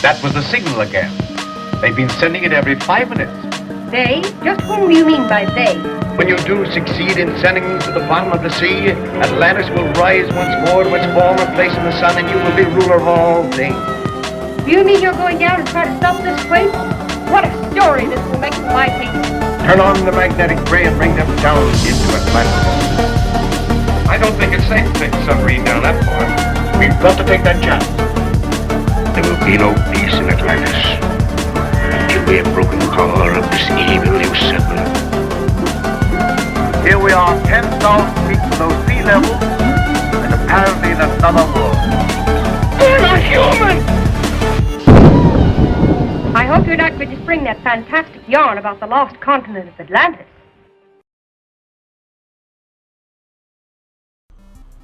That was the signal again. They've been sending it every 5 minutes. They? Just whom do you mean by they? When you do succeed in sending them to the bottom of the sea, Atlantis will rise once more to its former place in the sun, and you will be ruler of all things. Do you mean you're going down and try to stop this quake? What a story this will make for my people. Turn on the magnetic ray and bring them down into Atlantis. I don't think it's safe to take a submarine down that far. We've got to take that chance. There will be no peace in Atlantis until we have broken the power of this evil new settlement. Here we are, 10,000 feet below sea level, and apparently in another world. We're not human! I hope you're not going to spring that fantastic yarn about the lost continent of Atlantis.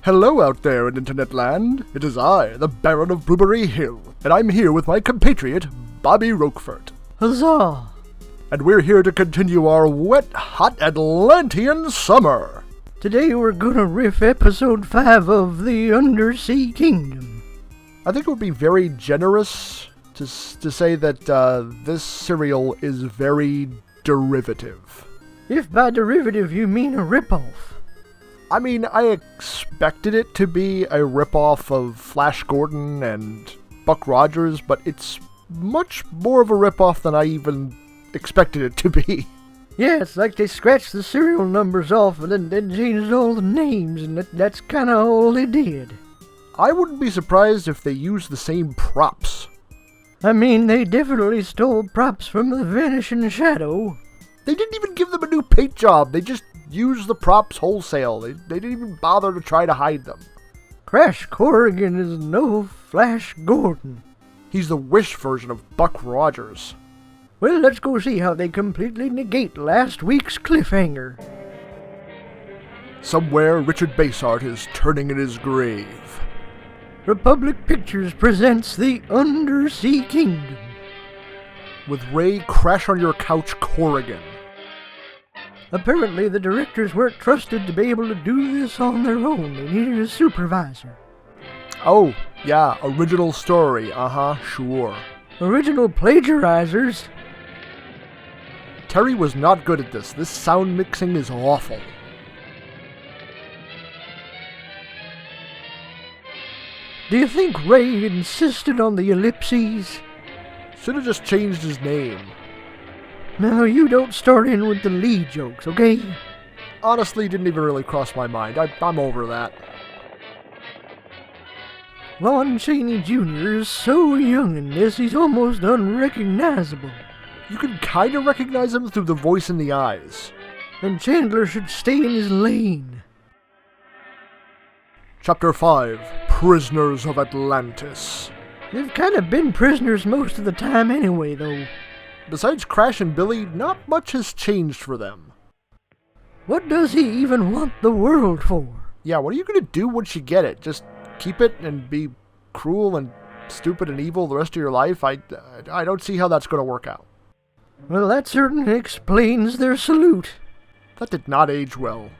Hello out there in Internet land. It is I, the Baron of Blueberry Hill, and I'm here with my compatriot, Bobby Roquefort. Huzzah! And we're here to continue our wet, hot Atlantean summer. Today we're gonna riff episode 5 of the Undersea Kingdom. I think it would be very generous to say that this serial is very derivative. If by derivative you mean a ripoff. I mean, I expected it to be a ripoff of Flash Gordon and Buck Rogers, but it's much more of a ripoff than I even expected it to be. Yeah, it's like they scratched the serial numbers off and then changed all the names, and that's kinda all they did. I wouldn't be surprised if they used the same props. I mean, they definitely stole props from the Vanishing Shadow. They didn't even give them a new paint job, they just used the props wholesale. They didn't even bother to try to hide them. Crash Corrigan is no Flash Gordon. He's the Wish version of Buck Rogers. Well, let's go see how they completely negate last week's cliffhanger. Somewhere, Richard Basart is turning in his grave. Republic Pictures presents the Undersea Kingdom. With Ray Crash on Your Couch Corrigan. Apparently, the directors weren't trusted to be able to do this on their own. They needed a supervisor. Oh, yeah, original story, sure. Original plagiarizers. Terry was not good at this. This sound mixing is awful. Do you think Ray insisted on the ellipses? Should have just changed his name. No, you don't start in with the lead jokes, okay? Honestly, didn't even really cross my mind. I'm over that. Lon Chaney Jr. is so young in this, he's almost unrecognizable. You can kind of recognize him through the voice and the eyes. And Chandler should stay in his lane. Chapter 5, Prisoners of Atlantis. They've kind of been prisoners most of the time anyway, though. Besides Crash and Billy, not much has changed for them. What does he even want the world for? Yeah, what are you going to do once you get it? Just keep it and be cruel and stupid and evil the rest of your life? I don't see how that's going to work out. Well, that certainly explains their salute. That did not age well.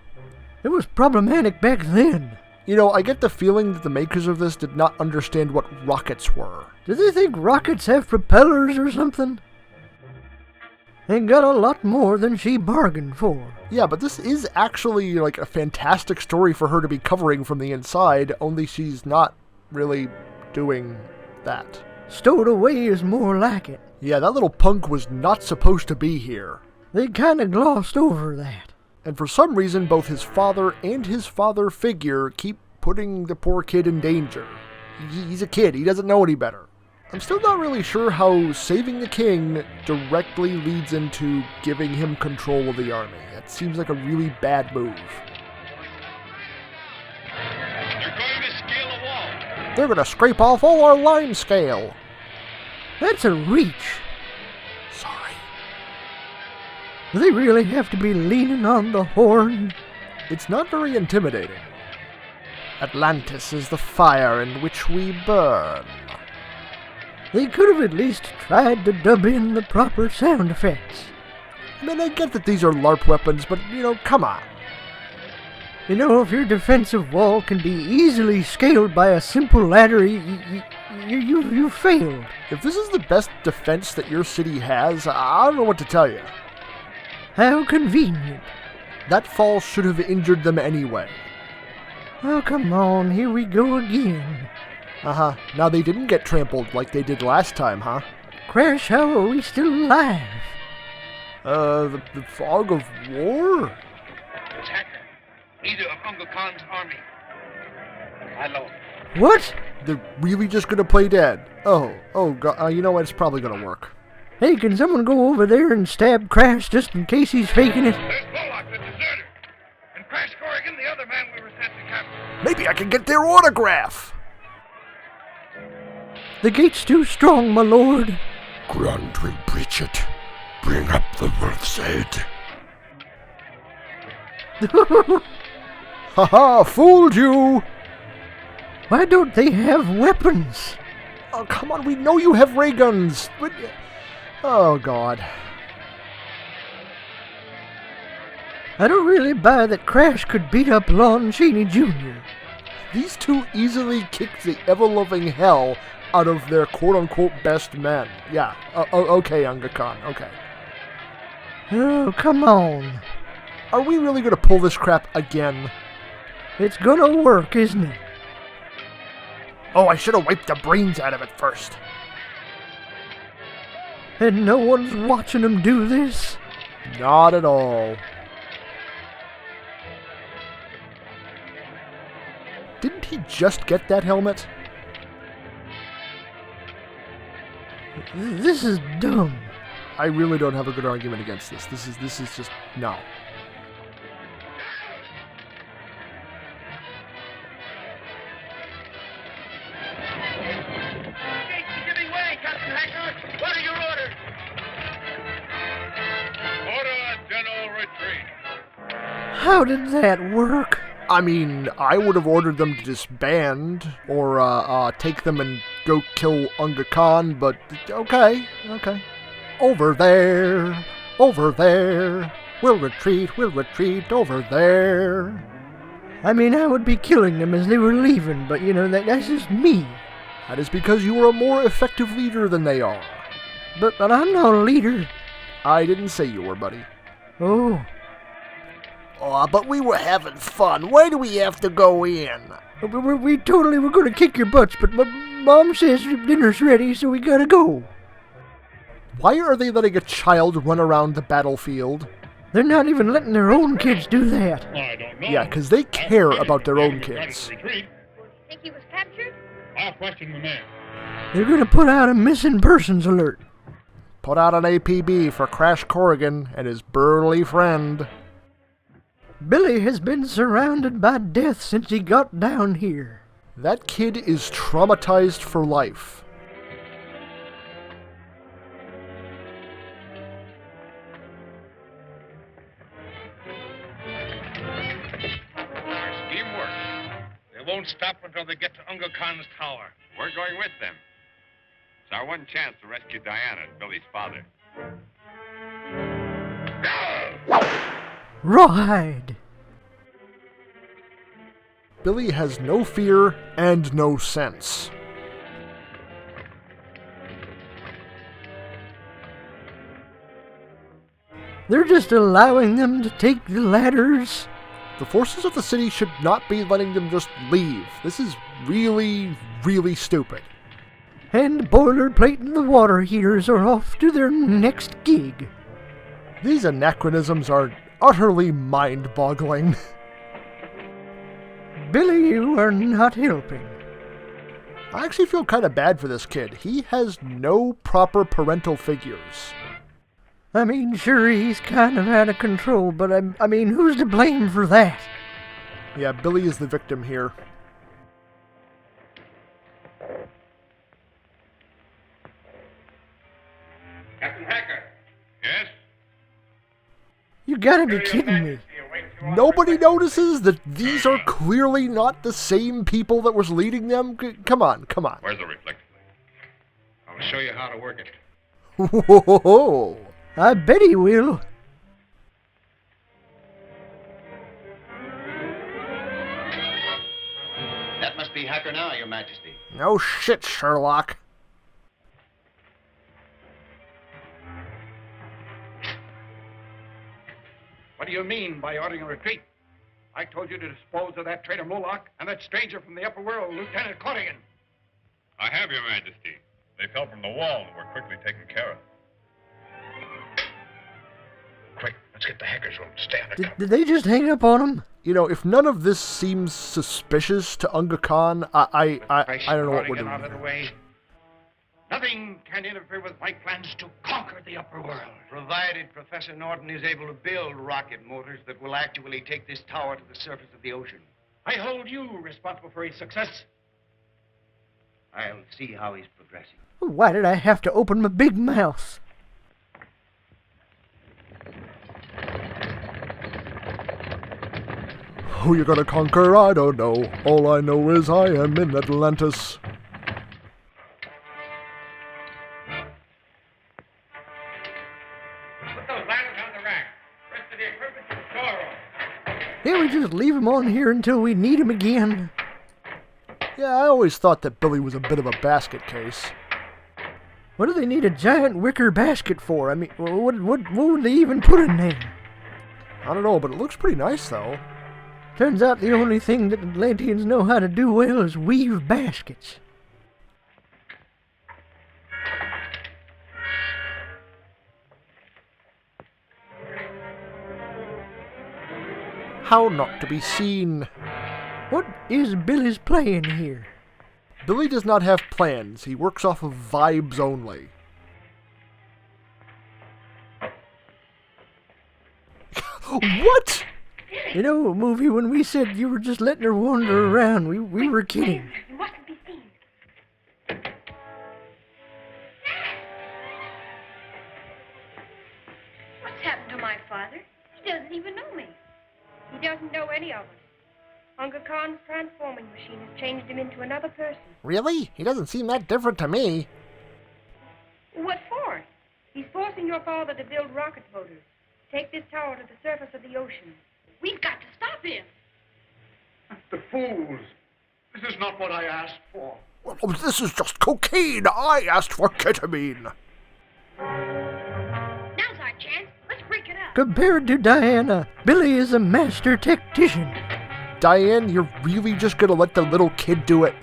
It was problematic back then. You know, I get the feeling that the makers of this did not understand what rockets were. Do they think rockets have propellers or something? They got a lot more than she bargained for. Yeah, but this is actually like a fantastic story for her to be covering from the inside, only she's not really doing that. Stowed away is more like it. Yeah, that little punk was not supposed to be here. They kinda glossed over that. And for some reason, both his father and his father figure keep putting the poor kid in danger. He's a kid, he doesn't know any better. I'm still not really sure how saving the king directly leads into giving him control of the army. That seems like a really bad move. They're going to scale a wall. They're gonna scrape off all our line scale. That's a reach. Sorry. Do they really have to be leaning on the horn? It's not very intimidating. Atlantis is the fire in which we burn. They could have at least tried to dub in the proper sound effects. I mean, I get that these are LARP weapons, but, you know, come on. You know, if your defensive wall can be easily scaled by a simple ladder, You failed. If this is the best defense that your city has, I don't know what to tell you. How convenient. That fall should have injured them anyway. Oh, come on, here we go again. Uh-huh. Now they didn't get trampled like they did last time, huh? Crash, how are we still alive? The fog of war? It's Hacker, leader of Uncle Khan's army. Hello. What? They're really just gonna play dead. Oh god, you know what, it's probably gonna work. Hey, can someone go over there and stab Crash just in case he's faking it? There's Bullock, the deserter. And Crash Corrigan, the other man we were sent to capture. Maybe I can get their autograph! The gate's too strong, my lord. Grant will breach it. Bring up the wolf's head. Haha, fooled you! Why don't they have weapons? Oh, come on, we know you have ray guns! Oh, God. I don't really buy that Crash could beat up Lon Chaney Jr. These two easily kicked the ever-loving hell out of their quote-unquote best men. Yeah, okay, Unga Khan, okay. Oh, come on. Are we really gonna pull this crap again? It's gonna work, isn't it? Oh, I should have wiped the brains out of it first. And no one's watching him do this? Not at all. Didn't he just get that helmet? This is dumb. I really don't have a good argument against this. This is just no. Giving way, Captain Hacker. What are your orders? Order a general retreat. How did that work? I mean, I would have ordered them to disband, or, take them and go kill Unga Khan, but okay. Over there, we'll retreat, over there. I mean, I would be killing them as they were leaving, but you know, that's just me. That is because you are a more effective leader than they are. But I'm not a leader. I didn't say you were, buddy. Oh. Oh, but we were having fun. Why do we have to go in? We totally were going to kick your butts, but Mom says dinner's ready, so we gotta go. Why are they letting a child run around the battlefield? They're not even letting their own kids do that. I don't know. Yeah, because they care about their own kids. Think he was captured? I'll question the man. They're gonna put out a missing persons alert. Put out an APB for Crash Corrigan and his burly friend. Billy has been surrounded by death since he got down here. That kid is traumatized for life. Our scheme works. They won't stop until they get to Unga Khan's tower. We're going with them. It's our one chance to rescue Diana and Billy's father. Rawhide. Billy has no fear and no sense. They're just allowing them to take the ladders. The forces of the city should not be letting them just leave. This is really, really stupid. And boilerplate and the water heaters are off to their next gig. These anachronisms are utterly mind-boggling. Billy, you are not helping. I actually feel kind of bad for this kid. He has no proper parental figures. I mean, sure, he's kind of out of control, but I mean, who's to blame for that? Yeah, Billy is the victim here. Captain Hacker. Yes? You gotta be kidding me. Nobody notices that these are clearly not the same people that was leading them? Come on. Where's the reflector? I'll show you how to work it. Whoa! I bet he will. That must be Hacker now, Your Majesty. No shit, Sherlock. What do you mean by ordering a retreat? I told you to dispose of that traitor Moloch and that stranger from the upper world, Lieutenant Corrigan. I have, Your Majesty. They fell from the wall and were quickly taken care of. Quick, let's get the hackers room. Stay under cover. Did they just hang up on him? You know, if none of this seems suspicious to Unga Khan, I don't know what we're doing. Out of the way. Nothing can interfere with my plans to conquer the upper world. Provided Professor Norton is able to build rocket motors that will actually take this tower to the surface of the ocean. I hold you responsible for his success. I'll see how he's progressing. Why did I have to open my big mouth? Who you gonna conquer, I don't know. All I know is I am in Atlantis. Put those ladders on the rack. Rest of the equipment in the storeroom. Can't we just leave him on here until we need him again? Yeah, I always thought that Billy was a bit of a basket case. What do they need a giant wicker basket for? I mean, what would they even put in there? I don't know, but it looks pretty nice, though. Turns out the only thing that Atlanteans know how to do well is weave baskets. How not to be seen? What is Billy's plan here? Billy does not have plans. He works off of vibes only. What? You know, movie, when we said you were just letting her wander around, we were kidding. You mustn't be seen. What's happened to my father? He doesn't even know me. He doesn't know any of us. Unga Khan's transforming machine has changed him into another person. Really? He doesn't seem that different to me. What for? He's forcing your father to build rocket motors. Take this tower to the surface of the ocean. We've got to stop him. The fools. This is not what I asked for. Well, this is just cocaine. I asked for ketamine. Now's our chance. Let's break it up. Compared to Diana, Billy is a master tactician. Diane, you're really just gonna let the little kid do it?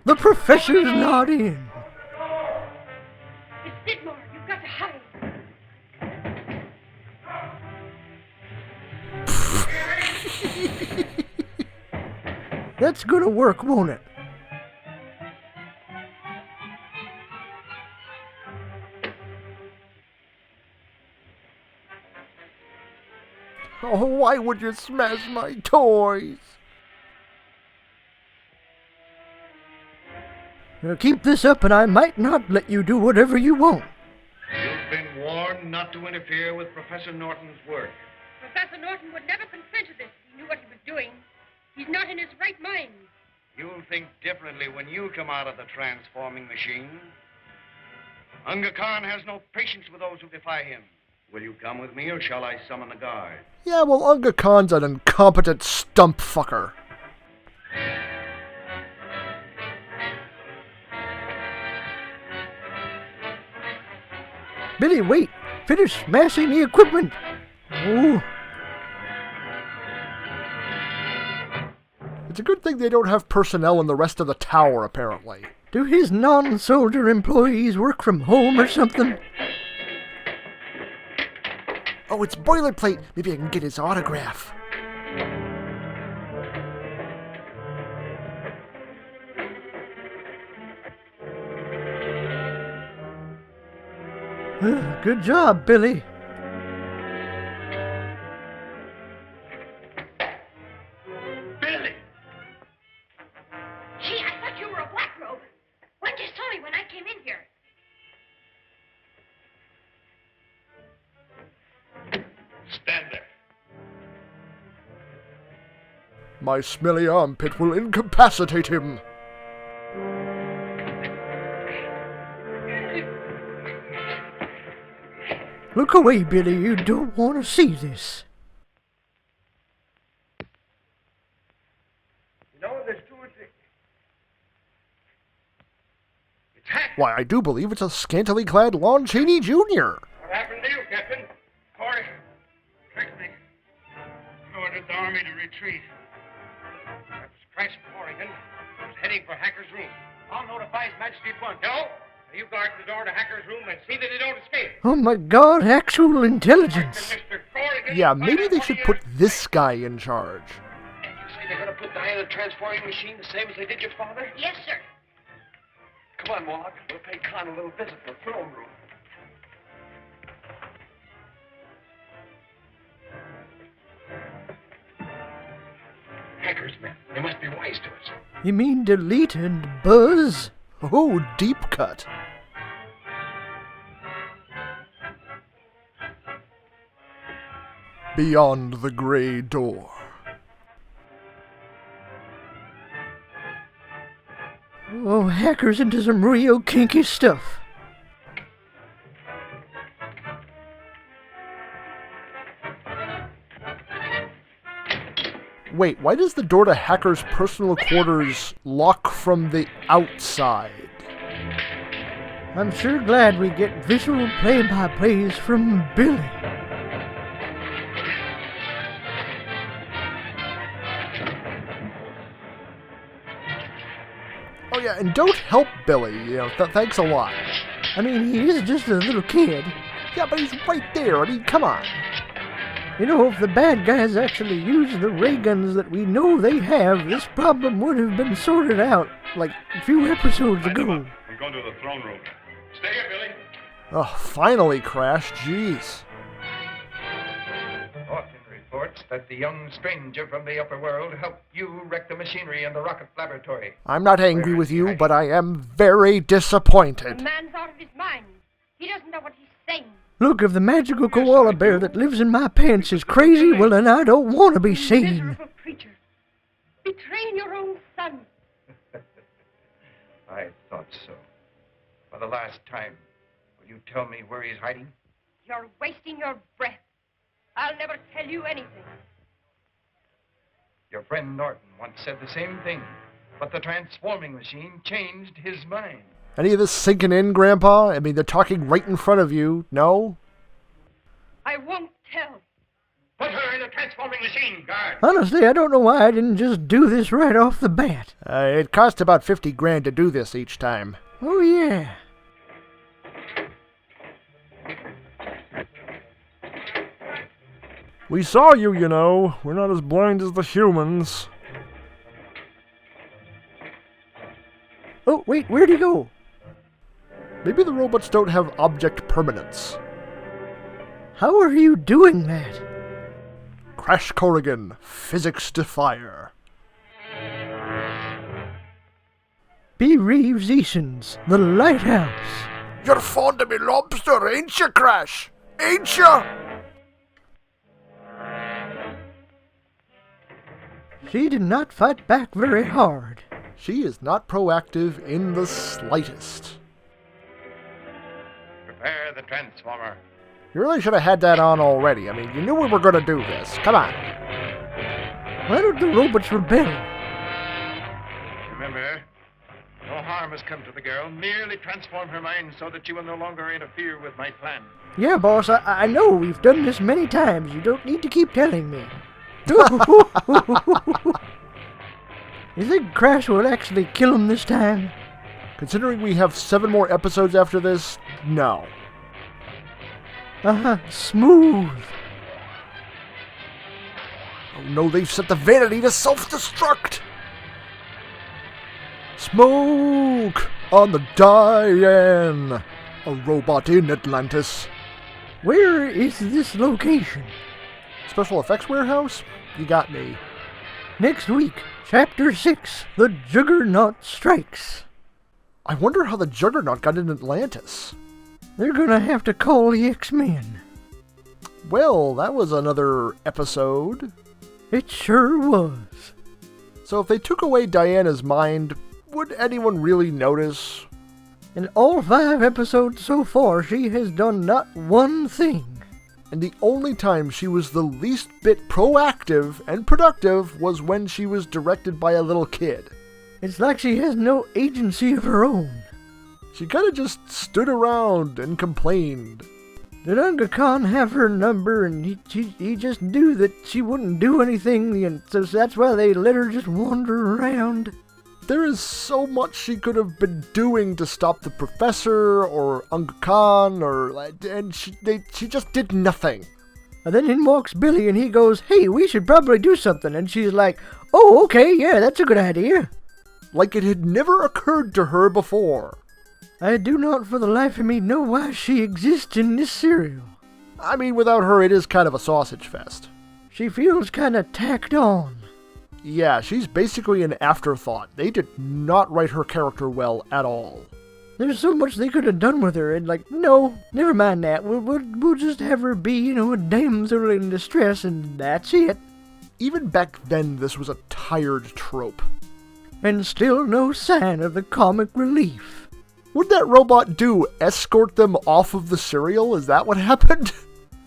The professor's not in. It's Sidmore. You've got to hide. That's gonna work, won't it? Oh, why would you smash my toys? Now keep this up and I might not let you do whatever you want. You've been warned not to interfere with Professor Norton's work. Professor Norton would never consent to this if he knew what he was doing. He's not in his right mind. You'll think differently when you come out of the transforming machine. Unga Khan has no patience with those who defy him. Will you come with me, or shall I summon the guard? Yeah, well, Unga Khan's an incompetent stump fucker. Billy, wait! Finish smashing the equipment! Oh. It's a good thing they don't have personnel in the rest of the tower, apparently. Do his non-soldier employees work from home or something? Oh, it's boilerplate. Maybe I can get his autograph. Good job, Billy. Billy! Gee, I thought you were a black robe. When'd you saw me when I came in here? Stand there. My smelly armpit will incapacitate him. Look away, Billy. You don't want to see this. You know, there's two or three. It's Hack. Why, I do believe it's a scantily clad Lon Chaney Jr. What happened to you, Captain? Corey, tricked me. You ordered the army to retreat. That was Crash Corrigan. He was heading for Hacker's room. I'll notify His Majesty at once. No? You guard the door to Hacker's room and see that he don't escape. Oh my God, actual intelligence. Mr. Corrigan, Yeah, maybe they should put this guy in charge. You say they're going to put Diana in the transforming machine the same as they did your father? Yes, sir. Come on, Warlock. We'll pay Khan a little visit in the throne room. Hacker's men. They must be wise to us. You mean delete and buzz? Oh, deep cut. Beyond the gray door. Oh, Hacker's into some real kinky stuff. Wait, why does the door to Hacker's personal quarters lock from the outside? I'm sure glad we get visual play-by-plays from Billy. Oh yeah, and don't help Billy, you know, thanks a lot. I mean, he is just a little kid. Yeah, but he's right there, I mean, come on. You know, if the bad guys actually used the ray guns that we know they have, this problem would have been sorted out, like, a few episodes ago. I'm going to the throne room. Stay here, Billy. Oh, finally, Crash, jeez. Orton reports that the young stranger from the upper world helped you wreck the machinery in the rocket laboratory. I'm not angry with you, but I am very The disappointed. man's out of his mind. He doesn't know what he's saying. Look, if the magical koala bear that lives in my pants is crazy, well then I don't want to be seen. Miserable creature. Betraying your own son. I thought so. For the last time, will you tell me where he's hiding? You're wasting your breath. I'll never tell you anything. Your friend Norton once said the same thing, but the transforming machine changed his mind. Any of this sinking in, Grandpa? I mean, they're talking right in front of you, no? I won't tell. Put her in the transforming machine, guard. Honestly, I don't know why I didn't just do this right off the bat. It cost about 50 grand to do this each time. Oh yeah. We saw you, you know. We're not as blind as the humans. Oh, wait, where'd he go? Maybe the robots don't have object permanence. How are you doing that? Crash Corrigan, physics defier. B. Reeves Eason's The Lighthouse. You're fond of me lobster, ain't you, Crash? Ain't you? She did not fight back very hard. She is not proactive in the slightest. Prepare the transformer. You really should have had that on already. I mean, you knew we were going to do this. Come on. Why don't the robots rebel? Remember, no harm has come to the girl. Merely transform her mind so that she will no longer interfere with my plan. Yeah, boss, I know we've done this many times. You don't need to keep telling me. You think Crash will actually kill him this time? Considering we have 7 more episodes after this, no. Smooth. Oh no, they've set the vanity to self-destruct! Smoke on the Diane! A robot in Atlantis. Where is this location? Special effects warehouse? You got me. Next week, Chapter 6, The Juggernaut Strikes. I wonder how the Juggernaut got in Atlantis. They're gonna have to call the X-Men. Well, that was another episode. It sure was. So if they took away Diana's mind, would anyone really notice? In all 5 episodes so far, she has done not one thing. And the only time she was the least bit proactive and productive was when she was directed by a little kid. It's like she has no agency of her own. She kind of just stood around and complained. Did Unga Khan have her number and he just knew that she wouldn't do anything, and so that's why they let her just wander around? There is so much she could have been doing to stop the professor or Unga Khan, and she just did nothing. And then in walks Billy and he goes, "Hey, we should probably do something." And she's like, "Oh, okay, yeah, that's a good idea." Like it had never occurred to her before. I do not for the life of me know why she exists in this serial. I mean, without her, it is kind of a sausage fest. She feels kind of tacked on. Yeah, she's basically an afterthought. They did not write her character well at all. There's so much they could have done with her, and no, never mind that. We'll just have her be, a damsel in distress, and that's it. Even back then, this was a tired trope. And still no sign of the comic relief. What'd that robot do? Escort them off of the serial? Is that what happened?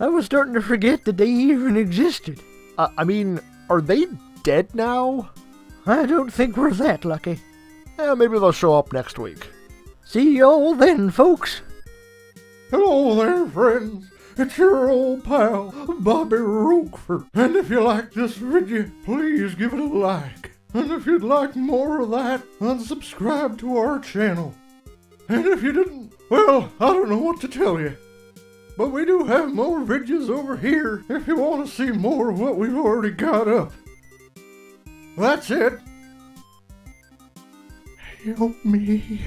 I was starting to forget that they even existed. I mean, are they dead now? I don't think we're that lucky. Maybe they'll show up next week. See y'all then, folks. Hello there, friends. It's your old pal, Bobby Roquefort. And if you like this video, please give it a like. And if you'd like more of that, unsubscribe to our channel. And if you didn't, well, I don't know what to tell you. But we do have more videos over here if you want to see more of what we've already got up. That's it. Help me.